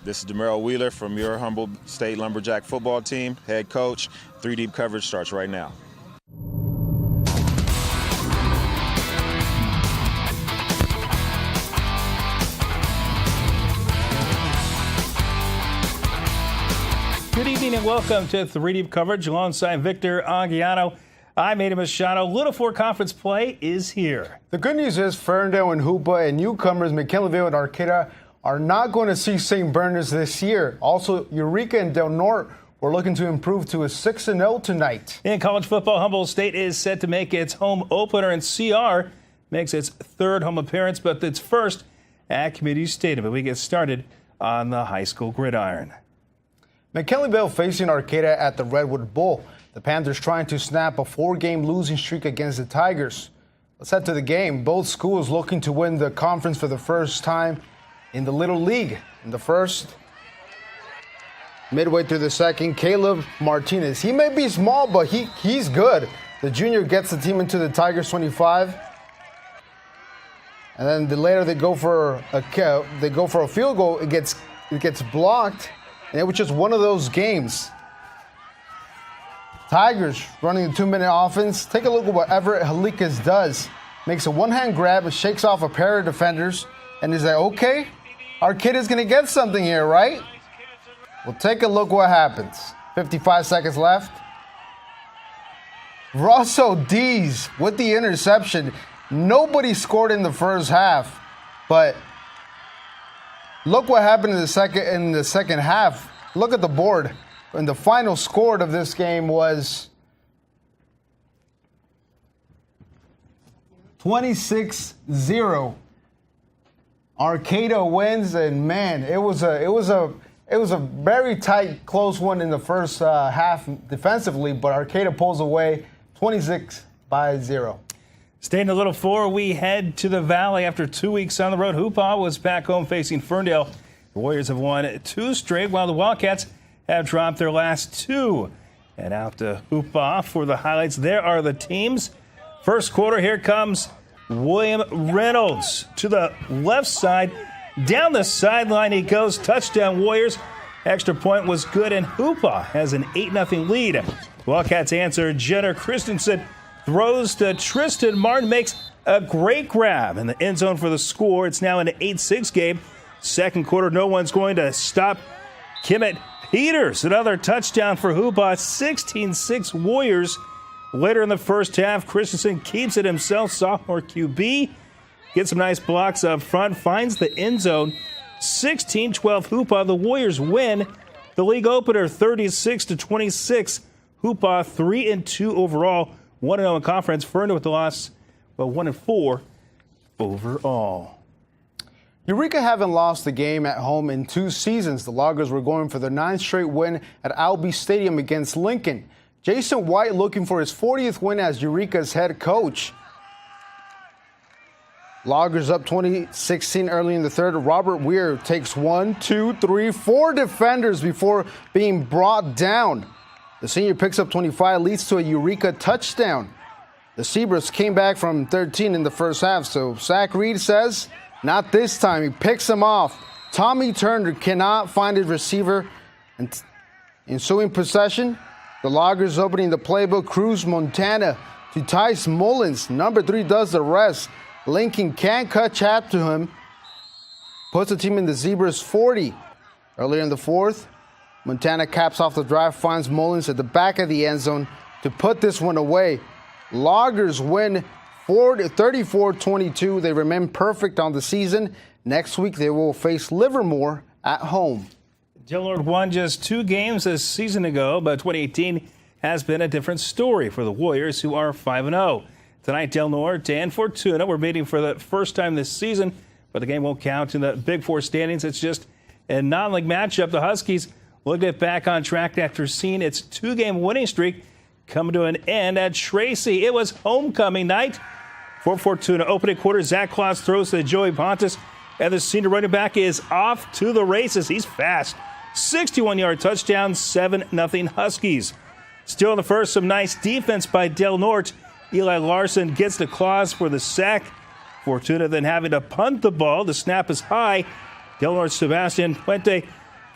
This is DeMero Wheeler from your humble state Lumberjack football team, head coach. 3 Deep coverage starts right now. Good evening and welcome to 3 Deep coverage alongside Victor Aguiano. I'm Adam Machado. Little Four Conference play is here. The good news is Ferndale and Hoopa and newcomers McKinleyville and Arcata are not going to see St. Bernard's this year. Also, Eureka and Del Norte were looking to improve to a 6-0 tonight. In college football, Humboldt State is set to make its home opener, and CR makes its 3rd home appearance, but its first at Community Stadium. But we get started on the high school gridiron. McKinleyville facing Arcata at the Redwood Bowl. The Panthers trying to snap a 4-game losing streak against the Tigers. Let's head to the game. Both schools looking to win the conference for the first time in the Little League. In the first, midway through the second, Caleb Martinez. He may be small, but he's good. The junior gets the team into the Tigers 25. And then later they go for a field goal. It gets blocked. And it was just one of those games. Tigers running the 2-minute offense. Take a look at what Everett Halikas does. Makes a one-hand grab and shakes off a pair of defenders. And is like, okay, our kid is going to get something here, right? Well, take a look what happens. 55 seconds left. Russell Dees with the interception. Nobody scored in the first half. But look what happened in the second half. Look at the board. And the final score of this game was 26-0. Arcata wins, and man, it was a very tight, close one in the first half defensively, but Arcata pulls away 26-0. Staying in the Little Four, we head to the Valley after 2 weeks on the road. Hoopa was back home facing Ferndale. The Warriors have won 2 straight, while the Wildcats have dropped their last 2. And out to Hoopa for the highlights. There are the teams. First quarter, here comes William Reynolds to the left side. Down the sideline he goes. Touchdown Warriors. Extra point was good, and Hoopa has an 8-0 lead. Wildcats answer. Jenner Christensen throws to Tristan Martin, makes a great grab in the end zone for the score. It's now an 8-6 game. Second quarter, no one's going to stop Kimmett Peters. Another touchdown for Hoopa, 16-6 Warriors. Later in the first half, Christensen keeps it himself. Sophomore QB gets some nice blocks up front, finds the end zone. 16-12 Hoopa. The Warriors win the league opener 36-26. Hoopa 3-2 overall, 1-0 in conference. Ferndale with the loss, 1-4 overall. Eureka haven't lost a game at home in 2 seasons. The Loggers were going for their 9th straight win at Albee Stadium against Lincoln. Jason White looking for his 40th win as Eureka's head coach. Loggers up 20-16 early in the third. Robert Weir takes 1, 2, 3, 4 defenders before being brought down. The senior picks up 25, leads to a Eureka touchdown. The Zebras came back from 13 in the first half, so Zach Reed says, not this time. He picks him off. Tommy Turner cannot find his receiver. And ensuing possession, the Loggers opening the playbook. Cruz Montana to Tice Mullins. Number 3 does the rest. Lincoln can't catch up to him. Puts the team in the Zebras 40. Earlier in the fourth, Montana caps off the drive, finds Mullins at the back of the end zone to put this one away. Loggers win 34-22. They remain perfect on the season. Next week, they will face Livermore at home. Del Norte won just 2 games a season ago, but 2018 has been a different story for the Warriors, who are 5-0. Tonight, Del Norte and Fortuna were meeting for the first time this season, but the game won't count in the Big Four standings. It's just a non-league matchup. The Huskies will get back on track after seeing its 2-game winning streak come to an end at Tracy. It was homecoming night for Fortuna. Opening quarter, Zach Claus throws to Joey Pontus, and the senior running back is off to the races. He's fast. 61-yard touchdown, 7-0 Huskies. Still in the first, some nice defense by Del Norte. Eli Larson gets the Claus for the sack. Fortuna then having to punt the ball. The snap is high. Del Norte's Sebastian Puente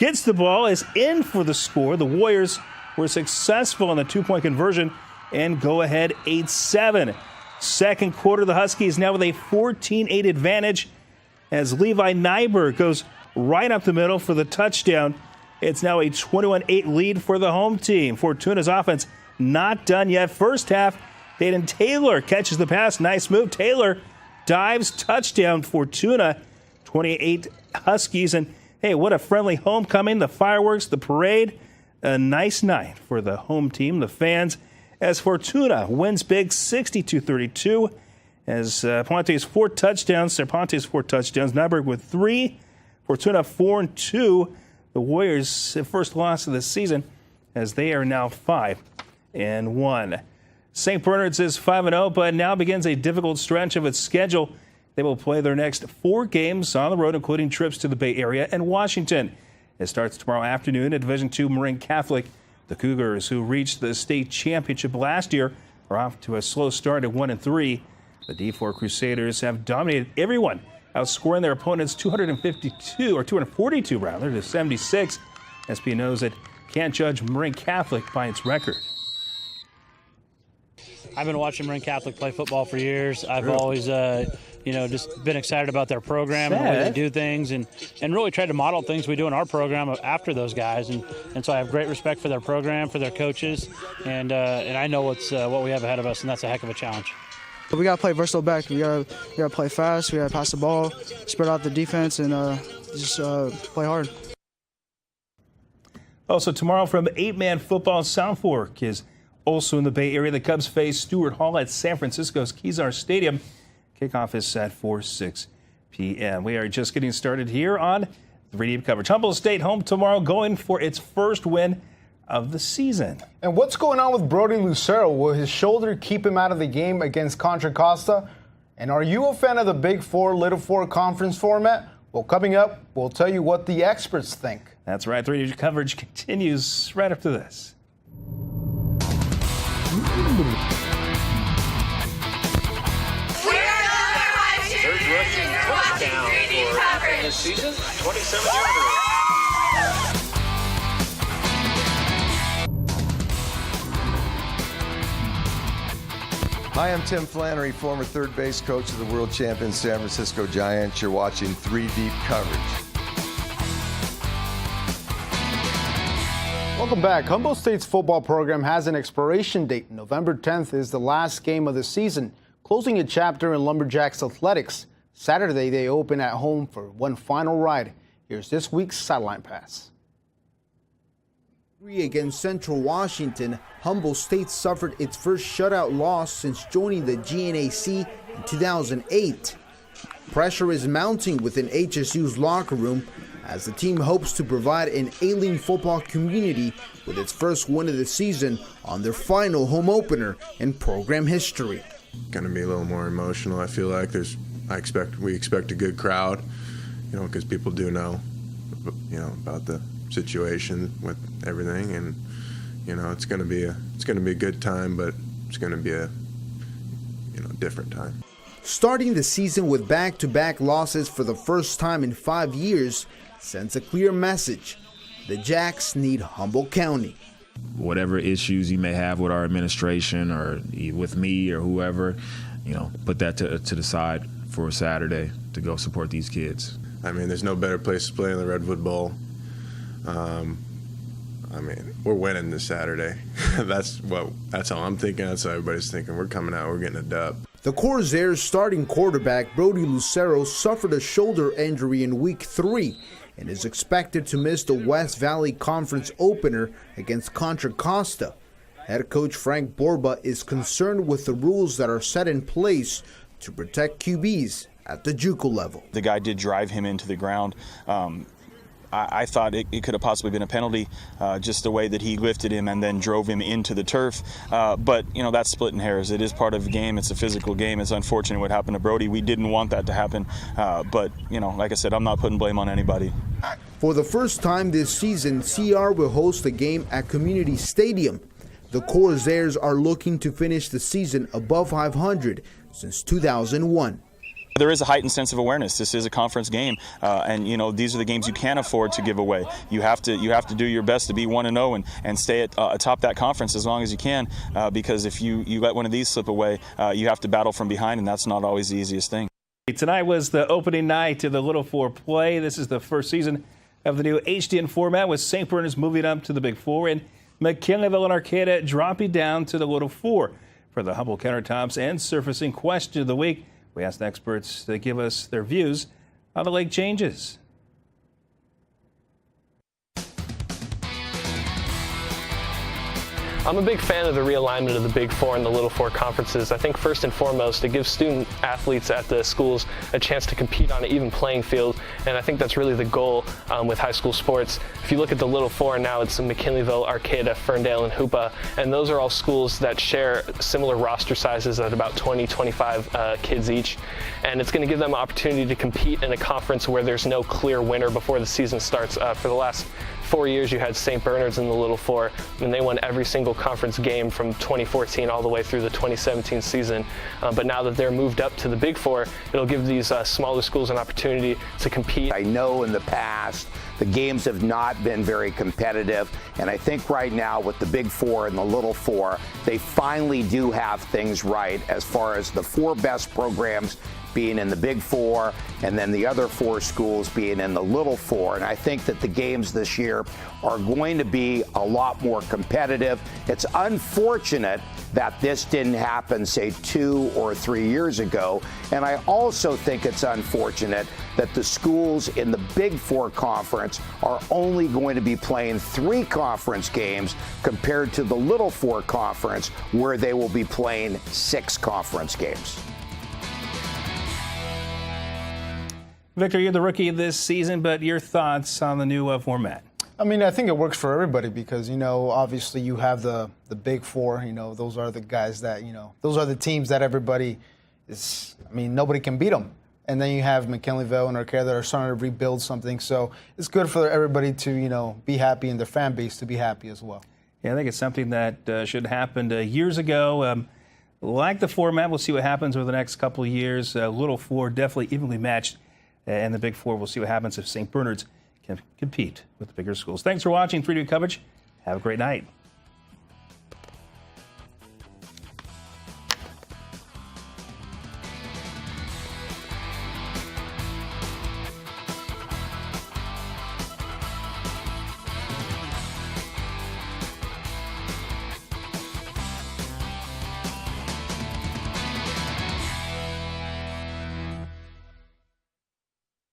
gets the ball, is in for the score. The Warriors were successful in the two-point conversion and go ahead 8-7. Second quarter, the Huskies now with a 14-8 advantage as Levi Nyberg goes right up the middle for the touchdown. It's now a 21-8 lead for the home team. Fortuna's offense not done yet. First half, Dayton Taylor catches the pass. Nice move. Taylor dives, touchdown. Fortuna, 28 Huskies. And hey, what a friendly homecoming. The fireworks, the parade. A nice night for the home team, the fans, as Fortuna wins big 62-32. As Ponte's four touchdowns, Nyberg with 3, Fortuna 4-2. The Warriors' first loss of the season, as they are now 5-1. St. Bernard's is 5-0, but now begins a difficult stretch of its schedule. They will play their next 4 games on the road, including trips to the Bay Area and Washington. It starts tomorrow afternoon at Division II Marin Catholic. The Cougars, who reached the state championship last year, are off to a slow start at 1-3. The D4 Crusaders have dominated everyone, outscoring their opponents 242 rather to 76. SP knows that can't judge Marin Catholic by its record. I've been watching Marin Catholic play football for years. I've always, just been excited about their program and the way they do things, and really tried to model things we do in our program after those guys. And so I have great respect for their program, for their coaches, and I know what we have ahead of us, and that's a heck of a challenge. We got to play versatile back. We got to play fast. We got to pass the ball, spread out the defense, and just play hard. Also tomorrow from 8-man football, South Fork is also in the Bay Area. The Cubs face Stewart Hall at San Francisco's Kezar Stadium. Kickoff is at 4:06 p.m. We are just getting started here on 3 Deep coverage. Humboldt State home tomorrow, going for its first win of the season. And what's going on with Brody Lucero? Will his shoulder keep him out of the game against Contra Costa? And are you a fan of the Big Four, Little Four conference format? Well, coming up, we'll tell you what the experts think. That's right. 3 Deep coverage continues right after this. Touchdown for this season, 27-yarder. Hi, I'm Tim Flannery, former third base coach of the world champion San Francisco Giants. You're watching 3 Deep coverage. Welcome back. Humboldt State's football program has an expiration date. November 10th is the last game of the season, closing a chapter in Lumberjacks athletics. Saturday, they open at home for one final ride. Here's this week's Sideline Pass. Against Central Washington, Humboldt State suffered its first shutout loss since joining the GNAC in 2008. Pressure is mounting within HSU's locker room as the team hopes to provide an ailing football community with its first win of the season on their final home opener in program history. Going to be a little more emotional. I feel like we expect a good crowd, because people do know, about the situation with everything, and it's going to be a good time, but it's going to be a different time. Starting the season with back-to-back losses for the first time in 5 years sends a clear message. The Jacks need Humboldt County. Whatever issues you may have with our administration or with me or whoever, put that to the side for Saturday to go support these kids. I mean, there's no better place to play in the Redwood Bowl. We're winning this Saturday. That's how I'm thinking. That's how everybody's thinking. We're coming out. We're getting a dub. The Corsairs' starting quarterback, Brody Lucero, suffered a shoulder injury in Week 3 and is expected to miss the West Valley Conference opener against Contra Costa. Head coach Frank Borba is concerned with the rules that are set in place to protect QBs at the JUCO level. The guy did drive him into the ground. I thought it could have possibly been a penalty, just the way that he lifted him and then drove him into the turf. But, that's splitting hairs. It is part of the game. It's a physical game. It's unfortunate what happened to Brody. We didn't want that to happen. But, like I said, I'm not putting blame on anybody. For the first time this season, CR will host a game at Community Stadium. The Corsairs are looking to finish the season above 500 since 2001. There is a heightened sense of awareness. This is a conference game, and these are the games you can't afford to give away. You have to do your best to be 1-0 and stay atop that conference as long as you can, because if you let one of these slip away, you have to battle from behind, and that's not always the easiest thing. Tonight was the opening night of the Little Four play. This is the first season of the new HDN format, with St. Bernard's moving up to the Big Four and McKinleyville and Arcata dropping down to the Little Four. For the Humble Countertops and Surfacing Question of the Week, we asked experts to give us their views on the league changes. I'm a big fan of the realignment of the Big Four and the Little Four conferences. I think first and foremost, it gives student athletes at the schools a chance to compete on an even playing field, and I think that's really the goal with high school sports. If you look at the Little Four now, it's McKinleyville, Arcata, Ferndale, and Hoopa, and those are all schools that share similar roster sizes at about 20-25 kids each, and it's going to give them an opportunity to compete in a conference where there's no clear winner before the season starts. For the last 4 years, you had St. Bernard's in the Little Four, and they won every single conference game from 2014 all the way through the 2017 season. But now that they're moved up to the Big Four, it'll give these smaller schools an opportunity to compete. I know in the past the games have not been very competitive, and I think right now with the Big Four and the Little Four, they finally do have things right as far as the 4 best programs being in the Big Four, and then the other 4 schools being in the Little Four. And I think that the games this year are going to be a lot more competitive. It's unfortunate that this didn't happen, say, 2 or 3 years ago. And I also think it's unfortunate that the schools in the Big Four conference are only going to be playing 3 conference games compared to the Little Four conference, where they will be playing 6 conference games. Victor, you're the rookie this season, but your thoughts on the new format? I mean, I think it works for everybody because, obviously you have the Big Four, those are the guys that, those are the teams that everybody is, nobody can beat them. And then you have McKinleyville and Arcata that are starting to rebuild something. So it's good for everybody to, be happy, and their fan base to be happy as well. Yeah, I think it's something that should have happened years ago. Like the format, we'll see what happens over the next couple of years. Little Four definitely evenly matched. And the Big Four, we'll see what happens if St. Bernard's can compete with the bigger schools. Thanks for watching 3D coverage. Have a great night.